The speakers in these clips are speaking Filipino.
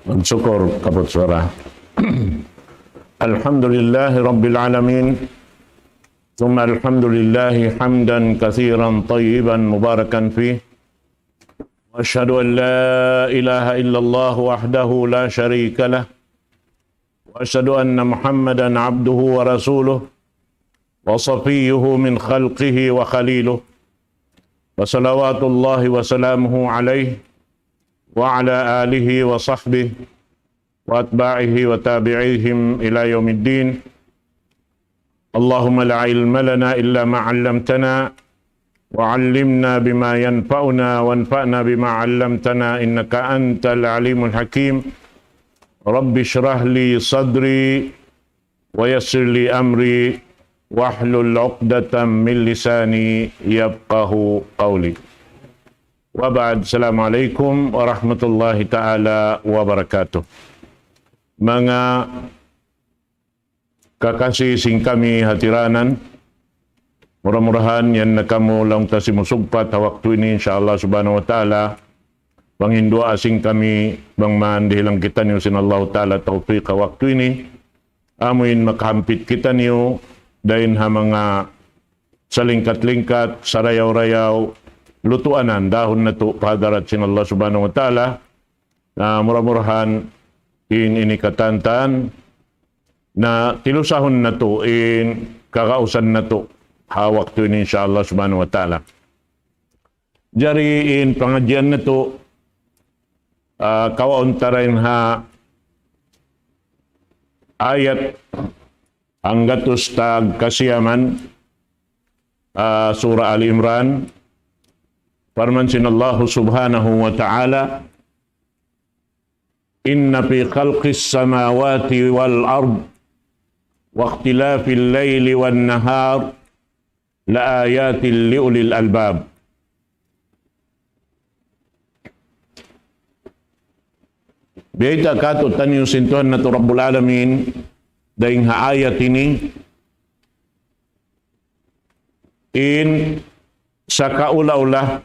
Syukur kaput suara. Alhamdulillahi Rabbil Alamin. Thumma alhamdulillahi hamdan kathiran tayyiban mubarakan fih. Wa ashhadu an la ilaha illallah wahdahu la sharika lah. Wa ashhadu anna Muhammadan abduhu wa rasuluh. Wa safiyyuhu min khalqihi wa khaliluh. Wa salawatullahi wa salamuhu alaihi. Wa ala alihi wa sahbihi wa atba'ihi wa tabi'ihim ila yaumiddin. Allahumma la ilma lana illa ma 'allamtana wa 'allimna bima yanfa'una wanfa'na bima 'allamtana innaka antal alimul hakim. Rabbi shrah li sadri wa yassir li amri wahlul 'uqdatam min lisani yafqahu qawli. Wa ba'd, assalamualaikum warahmatullahi ta'ala wabarakatuh. Mga kakasih sing kami hatiranan, murah-murahan yan na kamo lang ta simusugpat waktu ini insyaallah subhanahu wa ta'ala. Pangindua asing kami bang mandihilang kita niyo sinallahu ta'ala taufiq waktu ini. Amuin makahampit kita niyo dahin ha mga salingkat-lingkat, sarayaw-rayaw, lutuanan dahon na to pahadarat sin Allah subhanahu wa ta'ala na murah-murahan ini katantan na tilusahon na to kakausan na to hawak to ini insyaAllah subhanahu wa ta'ala. Jari pengajian na to kawaon tarain ha ayat anggatus tag kasiyaman surah Al-Imran. Firman Allah subhanahu wa ta'ala, inna fi khalqis samawati wal ard wa ikhtilafil layli wan nahar la ayatin li ulil albab. Biyata kato tanyo sintuhan na to Rabbul Alamin dahing ha ayat ini sa kaula-ula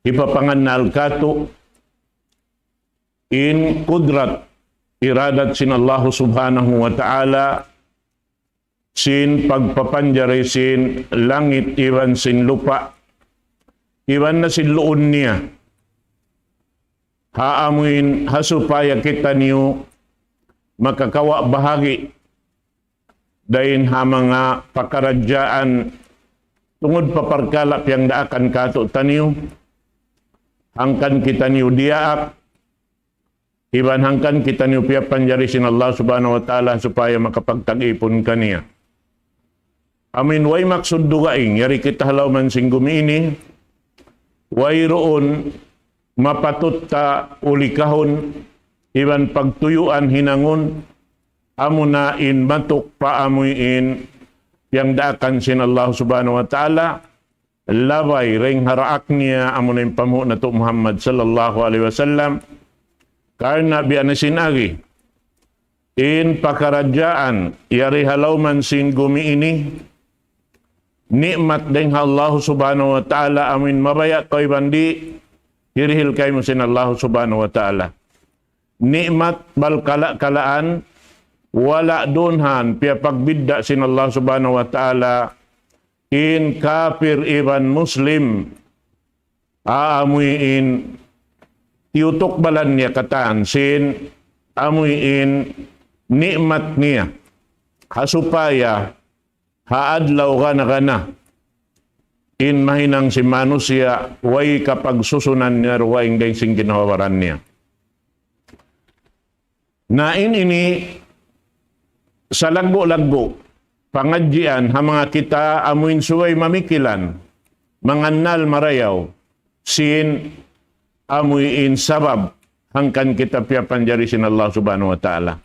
ipapangannal kato kudrat iradat sin Allah subhanahu wa ta'ala sin pagpapanjari sin langit iwan sin lupa iwan na sin luon niya haamuin hasupaya kita niyo makakawa bahagi dahin ha mga pakaradyaan tungod paparkalap yang daakan kato taniyo hangkan kita niyo diaak iban hangkan kita niyo pia panjari sin Allah subhanahu wa ta'ala supaya makapagtag-ipon kaniya. Amin way maksud dugaing yari kita halaw man singgumi ini way roon mapatut ta ulikahon iban pagtuyuan hinangon amunain matuk paamuin yang daakan sin Allah subhanahu wa ta'ala labay ring haraak niya amun yung pamu na to Muhammad sallallahu alaihi wasallam karena biya na sinagi pakaradyaan yari halaw man sin gumi ini nikmat deng Allah subhanahu wa ta'ala amin mabaya ko'y bandi hirihil kayo mo sin Allah subhanahu wa ta'ala nikmat balkala-kalaan wala dunhan pia pagbidda sin Allah subhanahu wa ta'ala kafir iban muslim aamuin tiutok balan niya kataan sin amuin nikmat niya hasupaya haadlaw gana mahinang si manusia way kapag susunan niya ruwaing day sing ginawaran niya na ini sa lagbo-lagbo pangadjian ha mga kita amuin suway mamikilan mangannal marayaw sin amuin sabab hangkan kita pia panjari sin Allah subhanahu wa ta'ala.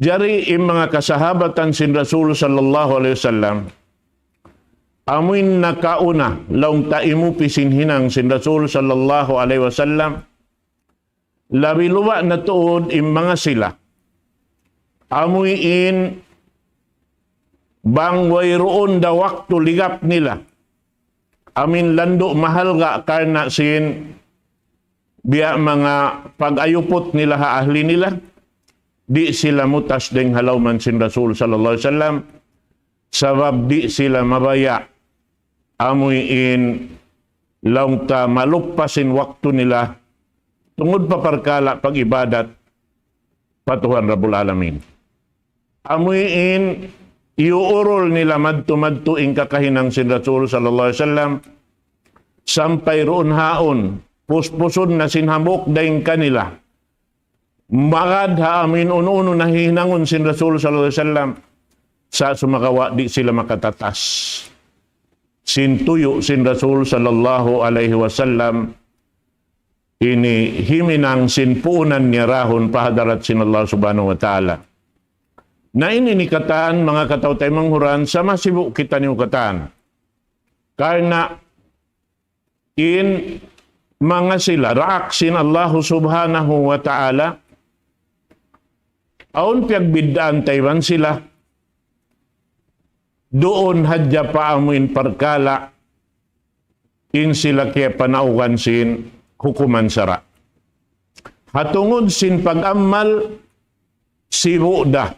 Jari mga kasahabatan sin Rasul sallallahu alaihi wasallam amuin nakauna laung taimu pisin hinang sin Rasul sallallahu alaihi wasallam labi luwa na tuod mga sila amuin bang wayroon da waktu ligap nila amin lando mahal nga karna sin biya mga pag-ayupot nila ahli nila, di sila mutas ding halawman sin Rasul sallallahu alaihi wasallam, sabab di sila mabaya amuyin laung ta malupasin waktu nila tungod paparkala pag-ibadat patuhan Rabbul Alamin. Amuyin iuurol nila madto-madto ing kakahinang sin Rasul sallallahu alaihi wasallam, sampay roon haon puspuson na sinhamok daing kanila. Magad ha amin uno na hinangon sin Rasul sallallahu alaihi wasallam, sa sumakawa di sila makatatas. Sintuyo sin Rasul sallallahu alaihi wasallam, ini himinang sinpuunan niya rahon pahadarat sin Allah subhanahu wa ta'ala. Na ini nikataan mga kataw tayo manghuran sa masibu kita niyo kataan. Karena in mga sila raaksin Allah subhanahu wa ta'ala, aun piagbidaan taywan sila, doon hadya pa amuin parkala, in sila kaya panaugan sin hukuman sara. Hatungod sin pag-amal, sibu da,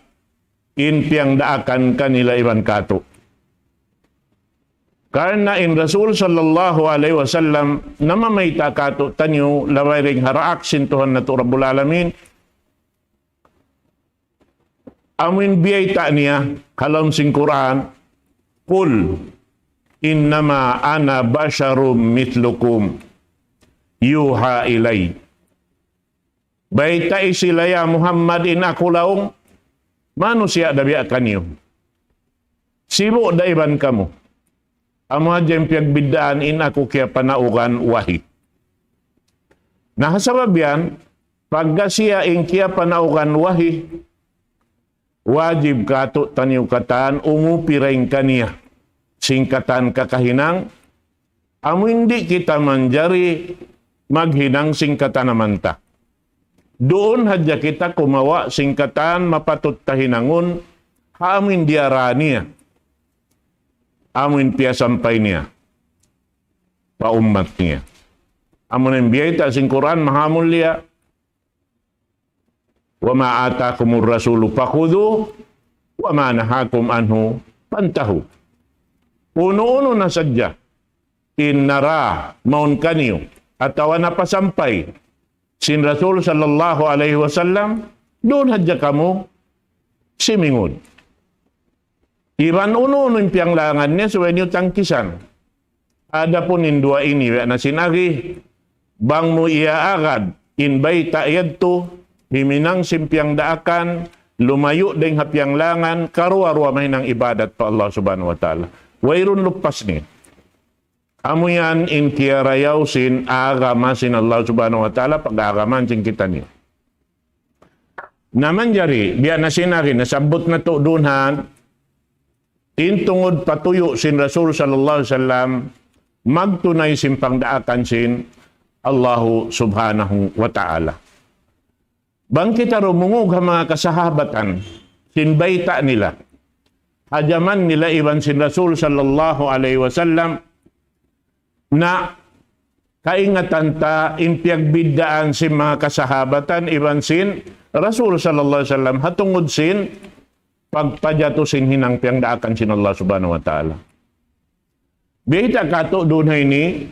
in piyang daakan kanila iban kato. Karena in Rasul sallallahu alaihi wasallam, namamayta kato tanyo, laway ring haraak sin Tuhan na to Rabbul Alamin, amin biyay ta niya, kalam sing Quran, Qul innama ana basharum mitlukum yuha ilay. Baita isila ya Muhammad in ako laong manusia dabiya kanyo. Sibo daiban kamo. Amo hadyan piagbidaan in ako kaya panaugan wahi. Nahasabab yan, pagka siya in kaya panaugan wahi, wajib kato tanyo kataan umupirain kaniya singkatan kakahinang, amo hindi kita manjari maghinang singkatan naman ta. Doon hadya kita kumawa singkatan mapatut tahinangon, amin diara niya, amin piya sampay niya, paumat niya. Amin ang biyay ta sing Quran mahamul liya, wa ma atakumur rasulu fakhudhu wa ma nahakum anhu pantahu. Uno-uno na sadya inara maun kanyo at awan napasampay sin Rasul sallallahu alaihi wasallam, doon hadya kamo simingod. Iban uno-uno yung piyanglangan niya so wenyo tangkisan. Ada pun indua ini na sinagi bang mo iaagad inbay taayadto himinang simpiang daakan, lumayo ding hapyang langan, karuwa-ruwa may ng ibadat pa Allah subhanahu wa ta'ala. Wairun lupas ni. Amo yan in kiyarayaw sin agama sin Allah subhanahu wa ta'ala, pag-agaman sin kita niyo. Naman jari, biya na sinari, nasabot na to dunhan, intungod patuyo sin Rasul sallallahu alaihi wasallam, magtunay simpang daakan sin Allah subhanahu wa ta'ala. Bang kita rumungog ang mga kasahabatan, sinbayta nila, hajaman nila iban sin Rasul sallallahu alaihi wasallam, na kaingatan ta impiagbiddaan sin mga kasahabatan iban sin Rasul sallallahu alaihi wasallam, hatungod sin pagpadyato sin hinang piang daakan sin Allah subhanahu wa ta'ala. Bihita kato doon ni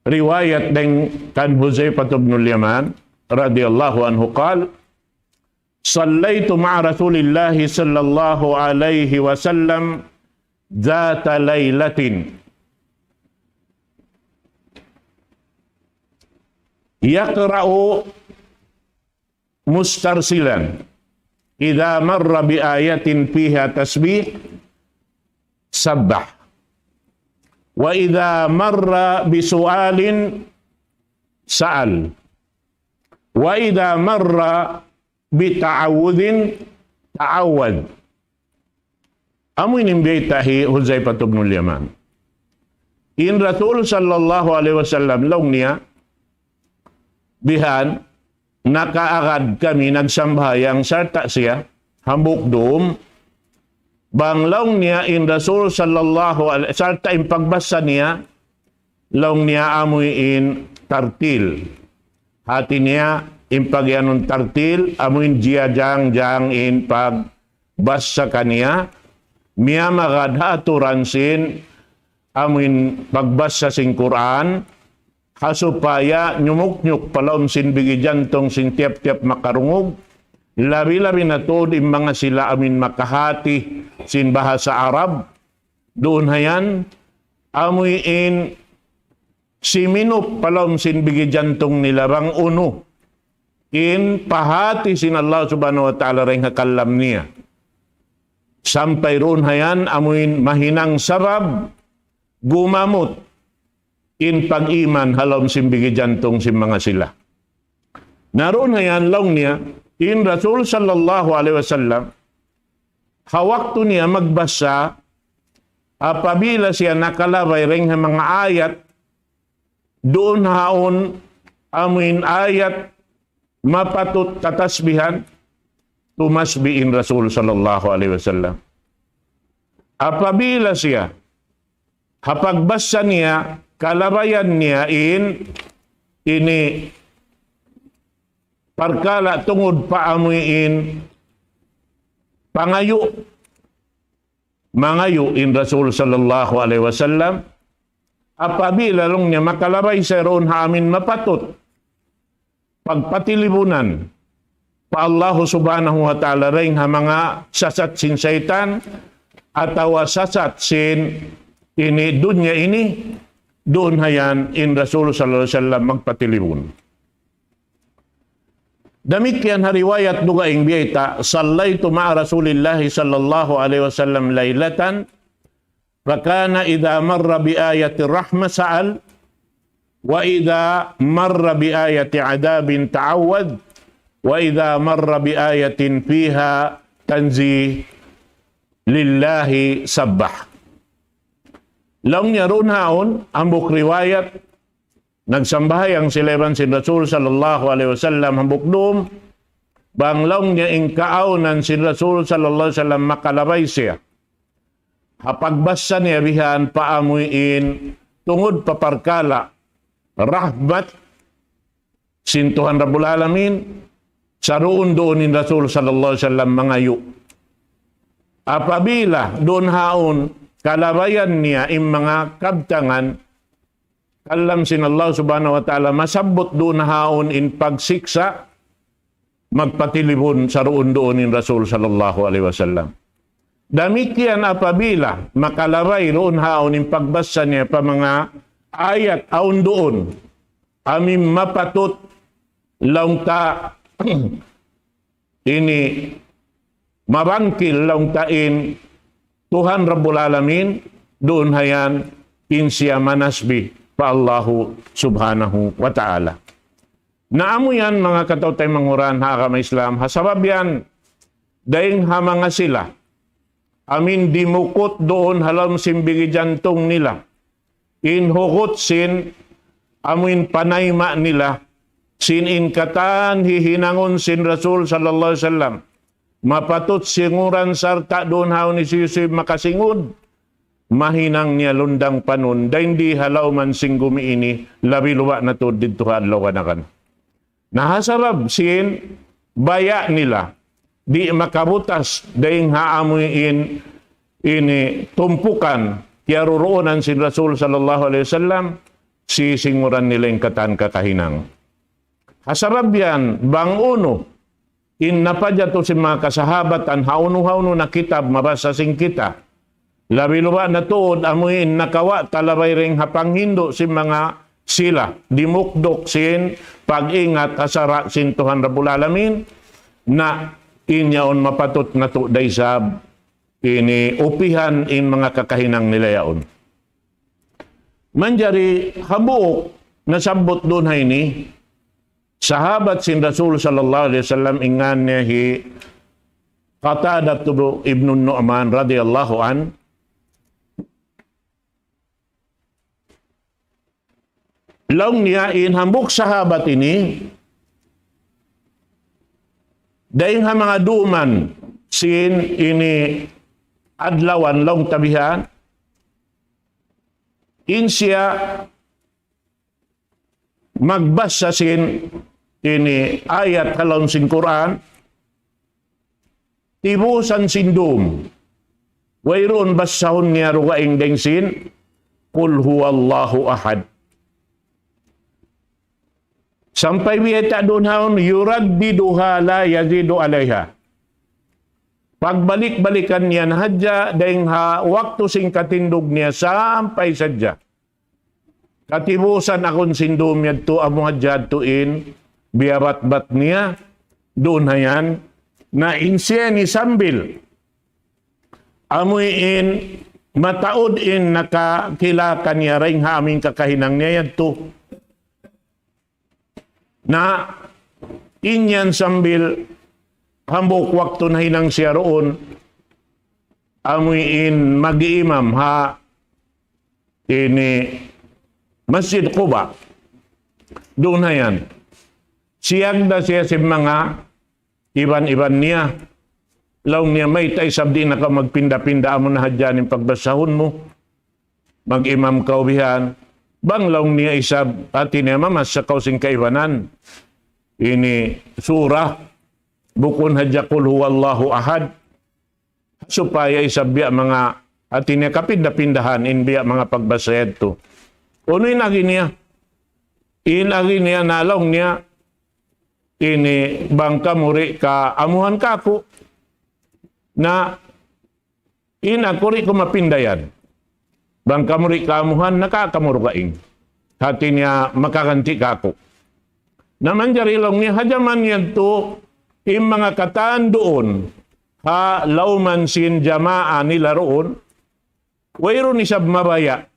riwayat ng kan Huzaifah ibn al-Yaman radhiyallahu anhu qal sallaitu ma'a Rasulillahi sallallahu alaihi wasallam dhata laylatin yaqra'u mustarsilan idza marra bi ayatin fiha tasbih sabbah wa idza marra bi su'alin sa'al wa idza marra bi ta'awudin ta'awad. Amoy nimbitahi Huzaifah ibn al-Yaman. In Rasul sallallahu alaihi wasallam laung niya bihan nakaagad kami nagsambayang sarta siya hambuk dum banglaw niya in Rasul sallallahu alaihi sarta in pagbasa niya laung niya amoy in tartil. Hati niya impagyanon tartil, amuin jang in pagbasa kaniya, miya magadhaturan sin, amuin pagbasa sin Quran, hasupaya nyumuk-nyuk palom sin bigi jantong sin tiap-tiap makarungog, labi-labi na to di mga sila amin makahati sin bahasa Arab, doon hayan, amuin si minup palom sin bigi jantong nila bang uno, in pahati sin Allah subhanahu wa ta'ala rin hakalam niya. Sampai roon hayan, amuin mahinang sabab, gumamot, in pag-iman halom sin bigi jantong sin mga sila. Naroon hayan long niya, in Rasul sallallahu alaihi wasallam, hawakto niya magbasa, apabila siya nakalabay ring mga ayat, doon haon amuin ayat mapatut tatasbihan, tumasbiin Rasul sallallahu alaihi wasallam. Apabila siya, hapagbasa niya, kalabayan niya ini parkala tungod paamuin pangayo, mangayo in Rasul sallallahu alaihi wasallam. Apabila long niya makalabay sa roon haamin mapatut, pagpatilibunan pa Allah subhanahu wa ta'ala rin ha mga sasat sin syaitan atawa sasat sin ini dunya ini, doon hayan in Rasul sallallahu alaihi wasallam magpatilibun. Demikian riwayat dugaing biyata, sallaitu ma'a Rasulillahi sallallahu alaihi wasallam laylatan, fakana idha marra bi ayati rahma sa'al, wa idha marra bi ayati adabin ta'awad, wa idha marra bi ayatin fiha tanzi lillahi sabbah. Long niya roon haon, ambok riwayat, nagsambahayang sileban si Rasul sallallahu alaihi wasallam hambok doom, banglong niya ingkaaonan si Rasul sallallahu alaihi wasallam makalabay siya. Hapagbasa niya bihan paamuin tungod paparkala rahmat sin Tuhan Rabbul Alamin sa roon doon ni Rasul sallallahu alaihi wasallam mangayo. Apabila doon haon kalabayan niya im mga kabtangan, kalam sin Allah subhanahu wa ta'ala masabot doon haon in pagsiksa, magpatilibon sa roon doon ni Rasul sallallahu alaihi wasallam. Damikian apabila makalabay roon haon in pagbasa niya pa mga ayat aun doon, aming mapatut laung ta ini mabangkil laung tain Tuhan Rabbul Alamin, doon hayan insya manasbi pa Allahu subhanahu wa ta'ala. Naamo yan mga katautay manguran hakama Islam, hasabab yan daing hamanga sila, amin dimukot doon halam simbigi jantong nila, inhugot sin amin panayma nila, sin inkatan hihinangon sin Rasul sallallahu alaihi wasallam, mapatut singuran sarta doon haon ni Yusuf makasingud, mahinang niya lundang panun, dahin di halaw man singgumi ini, labi luwa na to dito halawanakan. Nahasarab sin baya nila, di makabutas daing haamuin ini tumpukan kiaruroonan si Rasul sallallahu alaihi wasallam, si singuran nila yung katan kakahinang. Hasarab yan, bang uno, in napadya to si mga kasahabat ang hauno-hauno na kitab mabasa sing kita. Labi luwa na tuod amuin nakawa talabay ring hapanghindo si mga sila, dimukdok sin pag-ingat asara sin Tuhan Rabbul Alamin, na inyaon mapatot na to daysab ini upihan in mga kakahinang nila yaon. Manjari habuok na sambot doon hay ni sahabat sin Rasul sallallahu alaihi wasallam ingan niya hi Qatadah ibn Nu'man radhiyallahu an, long niya in hambuk sahabat ini daing ha mga duman sin ini adlawan long tabihan, in siya magbasa sin ini ayat halon sin Quran, tibusan sindum. Wayron basahon niya rugaing dengsin, Qul huwallahu ahad. Sampai biya doon haon, yuraddiduha la yazidu alaiha. Pagbalik-balikan niya na hadya, dahil waktu sing katindog niya sampai sadya. Katibusan akong sindum niya to amo hadya tuin, biyabat-bat niya, doon hayan, na insya ni sambil. Amuin, mataod in nakakilakan niya rin aming kakahinang niya yan to. Na inyan sambil hambok waktu na hinang siya roon, amuin mag-iimam ha ini Masjid Quba. Doon na yan. Siyag na siya si mga iban-iban niya. Laong niya may tay sabdi na ka magpinda-pinda mo na hadyan yung pagbasahon mo. Mag-imam kaubihan. Bang laong niya isab pati niya mamas sa kausing kaibanan. Ini surah bukun hadya kul huwallahu ahad. Supaya isabya mga ati niya kapinda-pindahan inbiya mga pagbasayad to. Uno inagi niya. Inagi niya nalaong niya. Ini bangka muri ka amuhan kako. Na inakuri ko mapindayan. Bangka muri ka amuhan nakakamurgaing. Hati niya makaganti kako. Naman jarilong niya hajaman yan to yung mga kataan doon ha lauman sin jamaa nila roon. Wayro ni sab mabaya.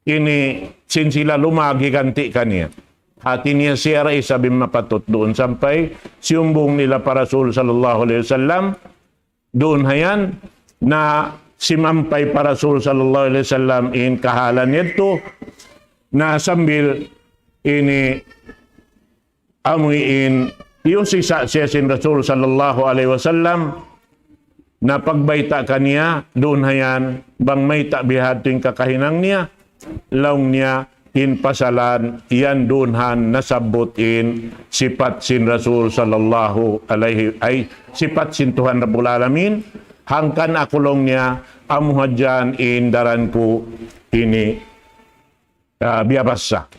Ini sin sila lumagi ganti kaniya. Hati niya siya rin sabing mapatot doon sampai siumbong nila para Rasul sallallahu alaihi wasallam doon hayan na simampay para Rasul sallallahu alaihi wasallam in kahalan nito na sambil ini amuin yung sisa siya sin Rasul sallallahu alaihi wasallam na pagbayta kaniya doon hayan bang may tabihat yung kakahinang niya laong niya in pasalan yan dunhan nasabutin sifat sin Rasul sallallahu alaihi ay sifat sin Tuhan Rabbul Alamin hangkan akulong niya amuhadyan in daran ko ini biyabasa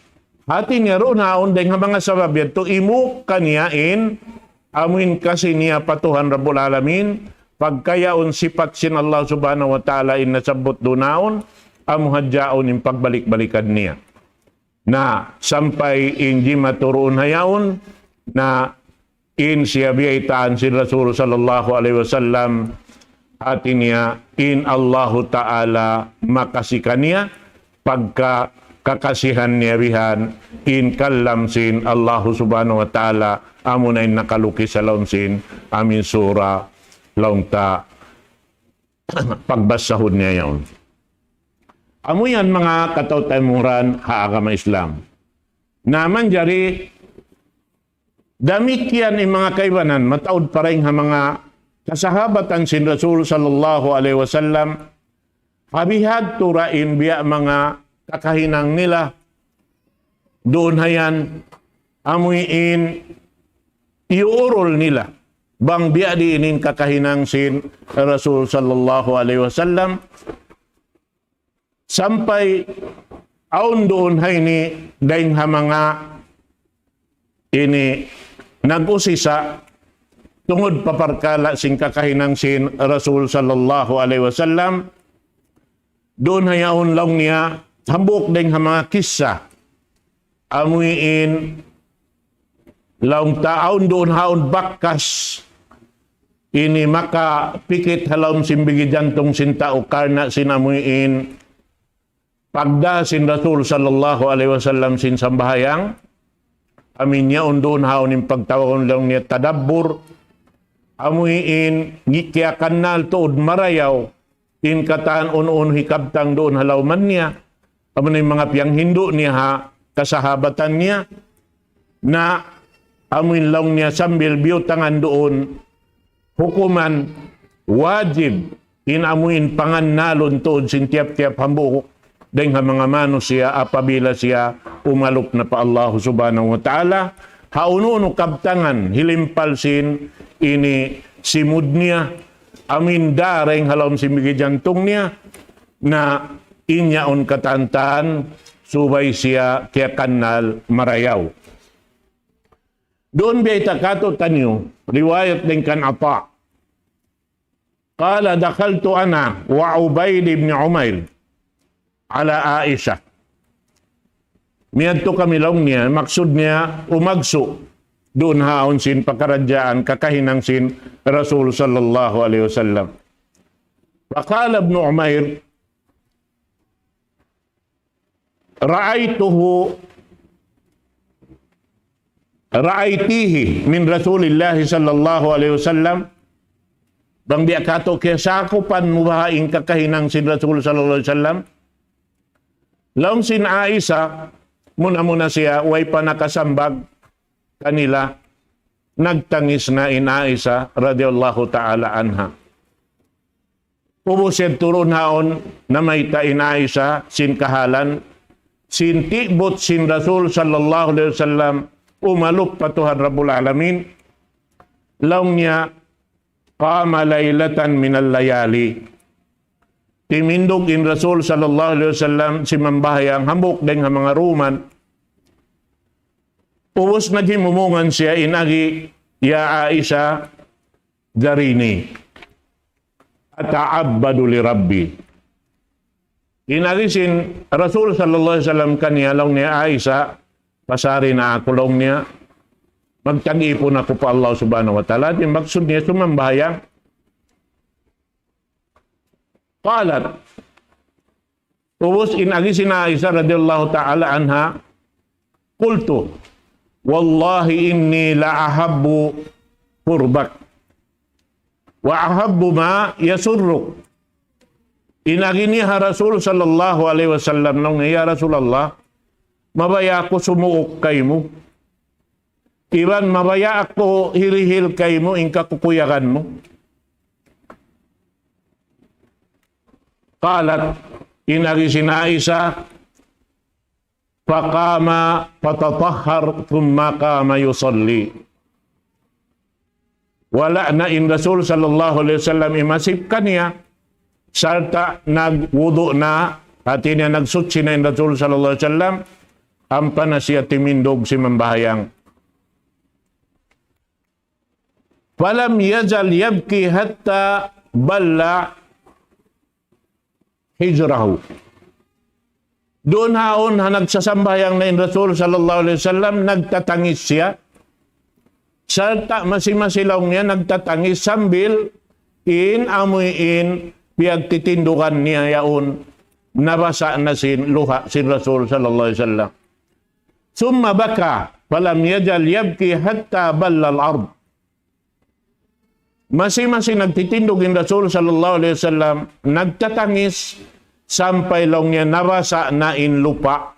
hati niya roon haon dahil mga sabab yan to imu kaniya in amuin kasi niya patuhan Rabbul Alamin pagkayaon sifat sin Allah subhanahu wa ta'ala in nasabot dunaon amuhadyaon in pagbalik-balikan niya. Na sampai inji maturuun hayaon na in siya biyaitaan si Rasul sallallahu alaihi wasallam hati niya in Allahu Ta'ala makasikan niya pagka kakasihan niya bihan in kalam sin Allahu subhanahu wa ta'ala amo na nakalukis sa laon sin amin sura laong ta pagbasahod niya yaon. Amo yan mga katawtamuran haagama Islam. Naman jari, damit yan yung mga kaibanan, mataod pa rin ha mga kasahabatan sin Rasul sallallahu alaihi wasallam, habihad turain biya mga kakahinang nila, doon hayan, amuin, iurol nila, bang biya diinin kakahinang sin Rasul sallallahu alaihi wasallam, sampai aun doon hay ni daing mga ini nag-usisa tungod paparkala sing kakahinang sin Rasul sallallahu alaihi wasallam doon hayaon lang niya hambok daing mga kisah amuin laong taon doon haon bakkas ini maka pikit halom simbigi jantong sinta o karna sinamuin pagda sin Rasul sallallahu alaihi wasallam sin sambahayang amin niya undun haon yung pagtawag lang niya tadabbur amuin ngikya kanal tuod marayaw in kataan un hikabtang doon halawman niya amun yung mga piyang hindu niya ha kasahabatan niya na amuin lang niya sambil biyutangan doon hukuman wajib in amuin pangan nalon tuod sin tiap-tiap hambuk dengan mga manusia apabila siya umalok na pa Allah subhanahu wa ta'ala. Haununo kabtangan hilimpalsin ini simud niya, amin dareng halom simigi jantung niya, na inyaon katantaan subay siya kaya kanal marayaw. Doon biya itakato tanyo, riwayat din kan Ata. Qala dakhaltu ana wa Ubayd ibn Umair ala Aisha. Miadto kami lang niya, maksud niya umagso doon haon sin pagkaradyaan kakahinang sin Rasul sallallahu alaihi wasallam. Faqala ibn Umair, ra'aitihi min Rasulillah sallallahu alaihi wasallam. Bang biya kato kaya sakupan mubahaing kakahinang sin Rasul sallallahu alaihi wasallam. Laong sin Aisha, muna siya, way pa nakasambag kanila, nagtangis na in Aisha radiyallahu ta'ala anha. Pubusid turun haon na may in Aisha sin kahalan, sin tibot sin Rasul sallallahu alaihi wasallam, umalok patuhan Rabbul Alamin. Laong niya, qama laylatan minal layali. Timindog in Rasul sallallahu alaihi wasallam si mambahayang hambok deng mga ruman. Puwos na gimumungan siya inagi, ya Aisha darini ata'abbadu li Rabbi. Inagi sin Rasul sallallahu alaihi wasallam kaniya lang niya, Aisha, pasari na ako lang niya, magtag-ipon ako pa Allah subhanahu wa ta'ala. Yung maksud niya sumambahayang, qalat, ubos inagi si Aisha radhiyallahu ta'ala anha, qultu, wallahi inni la'ahabbu qurbak, wa ahabbu ma yasurruk. Inagi niya Rasul sallallahu alaihi wasallam nung ya Rasulullah, mabaya ako sumuok kay mo. Iban mabaya ako hirihil kay mo, ingka kukuyakan mo. Qalat, inagi si Aisha, faqama fatatahhar thumma qama yusalli. Wala na in Rasul sallallahu alaihi wasallam imasip kaniya, sarta nagwudu na, hati niya nagsutsi na in Rasul sallallahu alaihi wasallam, ampa na siya timindog si mambahayang. Falam yazal yabki hatta balla hijrahu. Doon haon nagsasambayang na in Rasul sallallahu alaihi wasallam, nagtatangis siya. Sarta masimasilaw niya nagtatangis sambil amuin piyagtitindukan niya yaon nabasa na sin luha sin Rasul sallallahu alaihi wasallam. Summa baka falam yajal yabki hatta balla al-ard. Masi nagtitindog in Rasul sallallahu alaihi wasallam, nagtatangis sampai lang niya nabasa na in lupa.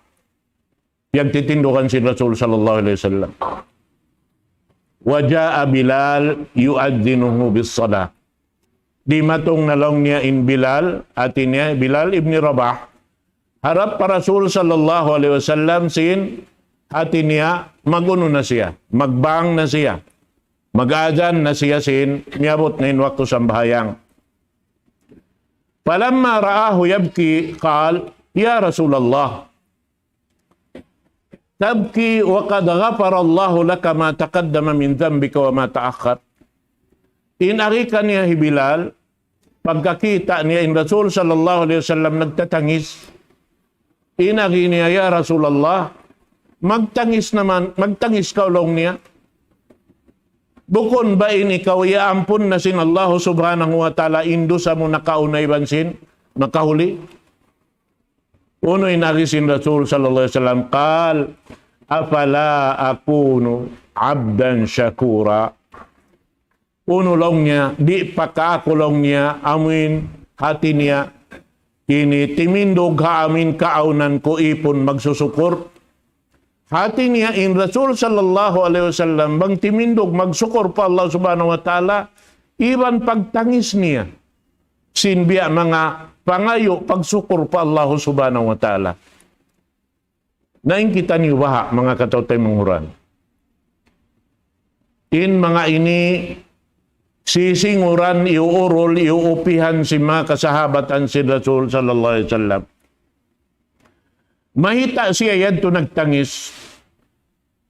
Piyagtitindukan si Rasul sallallahu alaihi wasallam. Waja'a Bilal yu'adzinuhu bis-salah. Di matong na lang niya in Bilal, atin niya Bilal ibn Rabah, harap pa Rasul sallallahu alaihi wasallam sin atin niya, maguno na siya, magbang na siya, mag-adhan na siya sin miyabot na in waktu sambahayang. Falamma ra'ahu yabki qal, ya Rasulullah, tabki wa qad ghafara Allahu laka ma taqaddama min dhanbika wa ma ta'akhkhar. Inarika niya Bilal, pagkakita niya in Rasul sallallahu alaihi wasallam nagtatangis, inari niya, ya Rasulullah, magtangis ka ulong niya. Bukon ba ini ikaw iampun na sin Allah subhanahu wa ta'ala indo sa mo nakaunay bansin, nakahuli? Uno inagi sin Rasul sallallahu alaihi wasallam, qal, afala akunu abdan syakura. Uno lang niya, di pakakulong niya, amin hati niya, ini timindog ha amin kaaunan ko ipon magsusukur. Hati niya in Rasul sallallahu alaihi wasallam, bang timindog magsukur pa Allah subhanahu wa ta'ala, iban pagtangis niya. sinbiya mga pangayo pagsukur pa Allah subhanahu wa ta'ala. Naing kita niyo baha mga katawtay manghuran. In mga ini sisinguran iuurol iuupihan si mga kasahabatan si Rasul sallallahu alaihi wasallam. Mahita siya yadto nagtangis.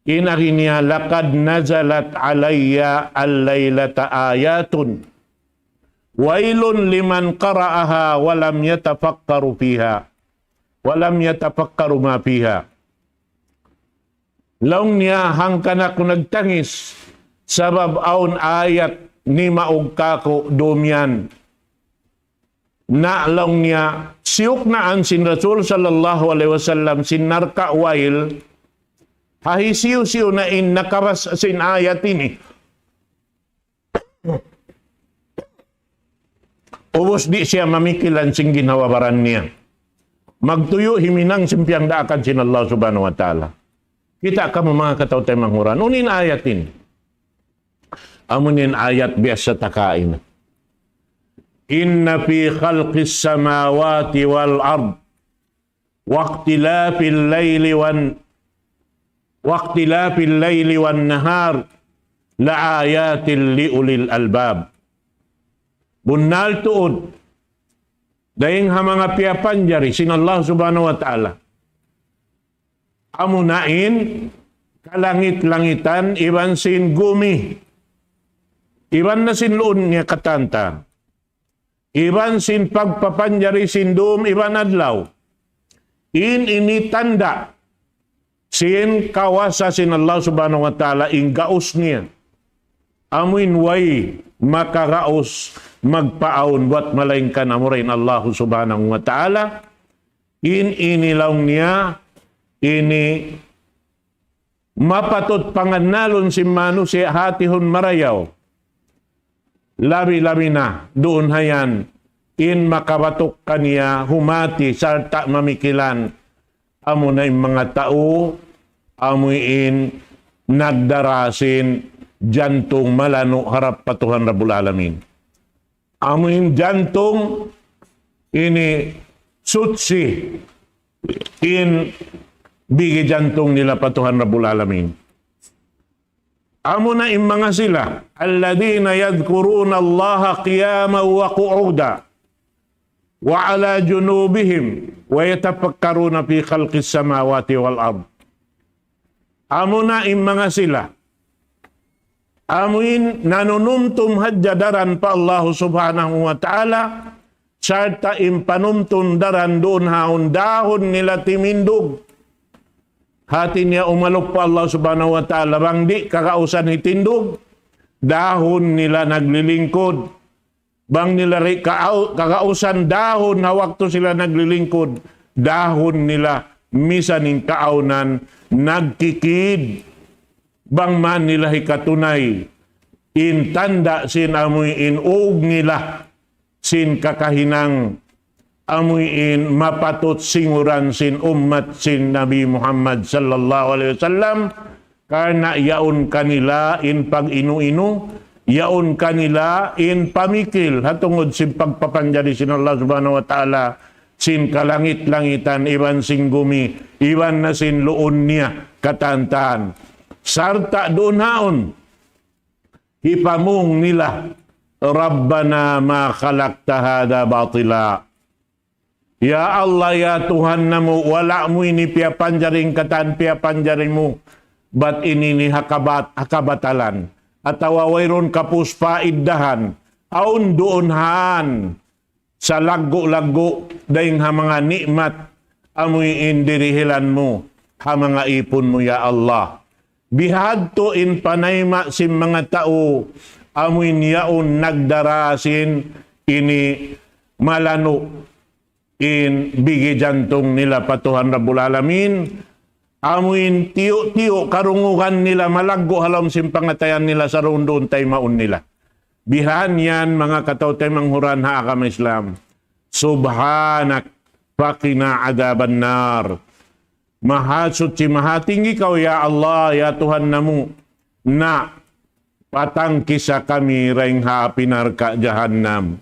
Inari niya, lakad nazalat alayya al-laylata ayatun. Wailun liman qara'aha walam yatafakkaru fiha. Walam yatafakkaru ma fiha. Laong niya hangkan ako nagtangis sabab aun ayat ni maug kako dumyan. Naalaw niya siyuk naan sin Rasul sallallahu alaihi wasallam sin narka wail hahisiyo-siyo na in nakaras sin ayat ini. Ubos di siya mamikilan sing ginawabaran niya. Magtuyo himinang simpiang daakan sin Allah subhanahu wa ta'ala. Kita ka mga katawtay manghuran. Unin ayat ini. Amunin ayat biasa takain. Inna fi khalqis samawati wal ard waqtilafil layli wan nahar la ayatin li ulil albab. Bunnal tuod dayeng ha mga piyapan jari sin Allah subhanahu wa ta'ala. Amunain kalangit-langitan iban sin gumi. Iban na sin luon niya katanta. Iban sin pagpapanjari sin dum iban adlaw. Ini tanda sin kawasa sin Allah subhanahu wa ta'ala ing gaos niya. Amuin way makaraos magpaon buat malaingkan amurin Allah subhanahu wa ta'ala. Inilaw niya ini mapatot panganalon si manu si hatihon marayaw. Labi-labi na doon hayan in makabatok kaniya humati sarta mamikilan amo na yung mga tao amuin nagdarasin jantong malano harap patuhan Rabbul Alamin. Amuin jantong ini sutsi in bigi jantong nila patuhan Rabbul Alamin. Amo na yung mga sila, alladhina yadhkuruna Allaha qiyaman wa qu'uda wa ala junubihim wa yatafakkaruna fi khalqis samawati wal ard. Amo na yung mga sila, amuin nanunumtum hadjadaran pa Allah subhanahu wa ta'ala, sarta impanumtum daran doon haon dahon nila timindog. Hati niya umalok pa Allah subhanahu wa ta'ala. Bang di kakausan itindog, dahon nila naglilingkod. Bang nila kakausan dahon na wakto sila naglilingkod, dahon nila misaning kaaunan nagkikid. Bang man nila hikatunay, in tanda sin amoy inug nila, sin kakahinang amuin mapatot singuran sin umat sin Nabi Muhammad sallallahu alaihi wasallam karena yaon kanila in pag-inu-inu, yaon kanila in pamikil hatungod sin pagpapanjari sin Allah subhanahu wa ta'ala sin kalangit-langitan iban sin gumi, iban na sin luon niya katantaan. Sarta doon haon hipamung nila, Rabbana ma khalaqta hada batila. Ya Allah, ya Tuhan namu, wala mo ini piapanjaring katan piapanjaring mo. Bat ini ni hakabatalan. Atawa wayron kapuspa iddahan. Aun doonhan. Sa lago-lago dahing ha mga nikmat. Amoy indirihilan mo. Ha mga ipon mo, ya Allah. Bihadto in panayma sin mga tao. Amoy niyaon nagdarasin ini malano. In bigi jantong nila patuhan Rabbul Alamin. Amuin tiyo-tiyo karunguhan nila malaggo halam simpangatayan nila sa rundon tay maun nila. Bihan yan mga katawtay manghuran ha akam Islam. Subhanak fakina adaban nar. Mahasut si mahating ikaw ya Allah ya Tuhan namu na patang kisa kami raing ha pinarka jahannam.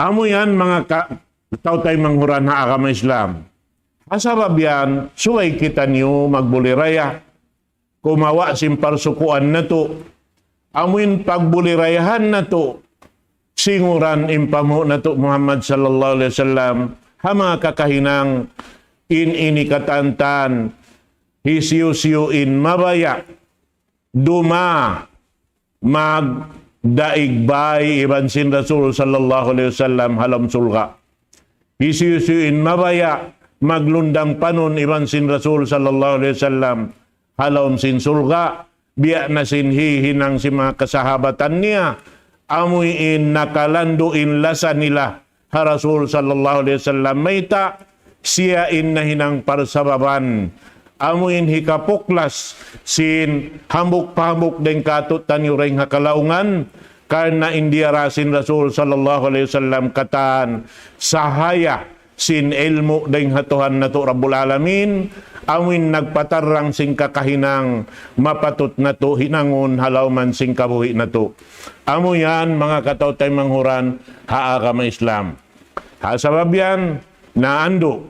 Amo yan mga tao tayo manghuran na agama Islam. Asabab yan, suway kita niyo magbuliraya. Kumawa simparsukuan na to. Amuin pagbulirayahan na to. Singuran impamo na to Muhammad sallallahu alaihi wasallam. Hama kakahinang ini katantan. Hisyusyu mabaya. Duma magdaigbay iban sin Rasul sallallahu alaihi wasallam halam sulga. Hisyusyu mabaya. Maglundang panon iban sin Rasul sallallahu alaihi wasallam halom sin sulga biya na sinhihinang si mga kasahabatan niya amuin nakalanduin lasa nila ha Rasul sallallahu alaihi wasallam mayta siya in na hinang parsababan amuin hikapuklas sin hambuk-pahambuk den katut tanyureng hakalaungan karena India rasin Rasul sallallahu alaihi wasallam katan sahaya sin ilmu ding hatuhan na to Rabbul Alamin, awin nagpatarang sing kakahinang mapatut na to hinangon halawman sing kabuhi na to. Amo yan mga kataw-tay manghuran haagama Islam. Hasabab yan na ando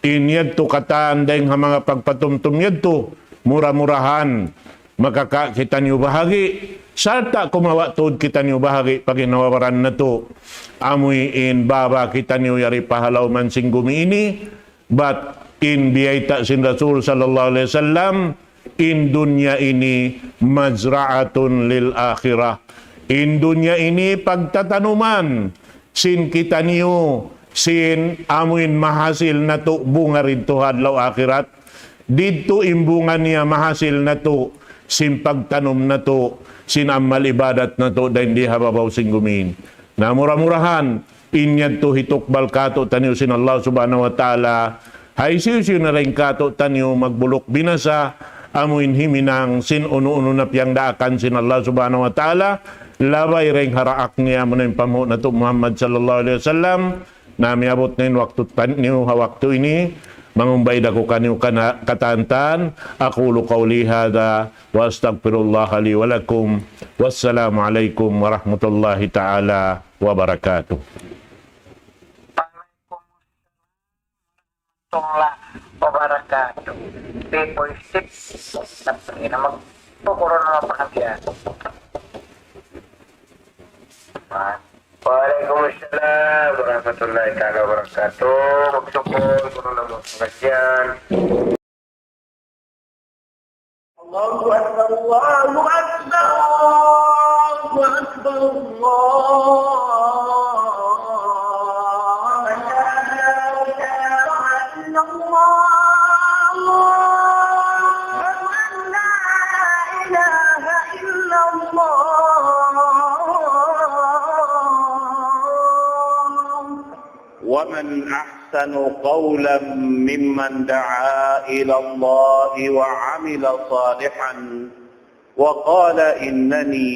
inyad to kataan ding ha mga pagpatumtum yad to mura-murahan makakakita niyo bahagi. Sarta kumawa tod kita niyo bahagi pag inawawaran na to. Amoy in baba kita niyo yari pahalaw man sing gumiini. But in biyayta sin Rasul sallallahu alaihi wasallam in dunya ini mazra'atun lil akhirah. In dunya ini pagtatanuman sin kita niyo sin amuin mahasil na to bunga rin to hadlaw akhirat. Dito imbungan niya mahasil na to sin pagtanom na to sin amal ibadat na to dahil di hababaw sing gumin. Na mura-murahan, inyad to hitukbal kato tanyo sin Allah subhanahu wa ta'ala. Hay siyo na rin kato tanyo magbulok binasa, amuin himinang sin uno-uno na piyang daakan sin Allah subhanahu wa ta'ala. Labay rin haraak niya mo na yung pamu na to Muhammad sallallahu alaihi wasallam. Na miabot na yung waktu tanyo hawakto ini. Mangumbay dako kanyo katantan. Aqulu qawli hadha wa astaghfirullah li wa lakum. Wassalamu alaikum warahmatullahi ta'ala wabarakatuh. Wabarakatuh. People sip na magpukuro na pagkakya. Waalaikumsalam warahmatullahi ta'ala wabarakatuh. Magsukol ko na mga pengajian. Allahu Akbar, Allahu Akbar, Allahu Akbar, Allah. La ilaha illallah. ومن أحسن قولا ممن دعا إلى الله وعمل صالحا وقال إنني